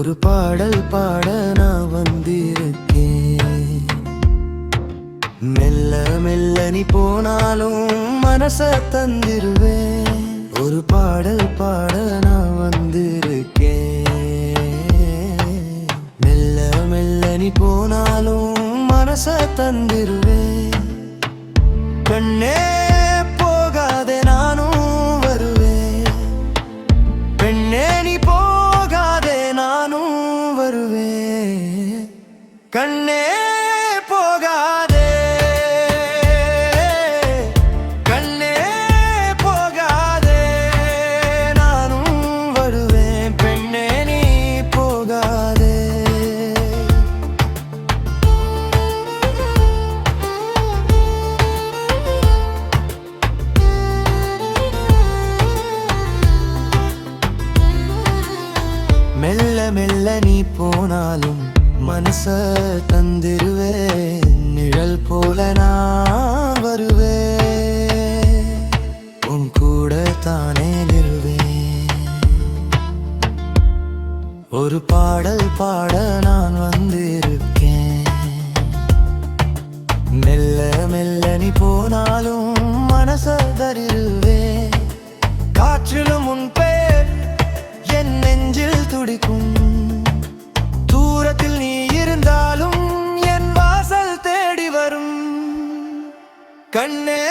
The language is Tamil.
ஒரு பாடல் பாட நான் வந்திருக்கேன். மெல்ல மெல்ல நீ போனாலும் மனச தந்திருவேன். ஒரு பாடல் பாட நான் வந்திருக்கேன். மெல்ல மெல்ல நீ போனாலும் மனச தந்திருவேன். கண்ணே போகாதே நானும் வருவேன். பெண்ணே நீ போகாதே நானும் வருவேன். கண்ணே போகாதே, கண்ணே போகாதே, நானும் வருவேன். பெண்ணே நீ போகாதே. மெல்ல மெல்ல நீ போனாலும் மனச தந்திருவேன். நிழல் போல நான் வருவேன். உன் கூட தானே நிறுவேன். ஒரு பாடல் பாட நான் வந்திருக்கேன். மெல்ல மெல்ல நீ போனாலும் மனச தருவேன். காற்றிலும் உன் பேர் என் நெஞ்சில் துடிக்கும். தூரத்தில் நீ இருந்தாலும் என் வாசல் தேடி வரும். கண்ணே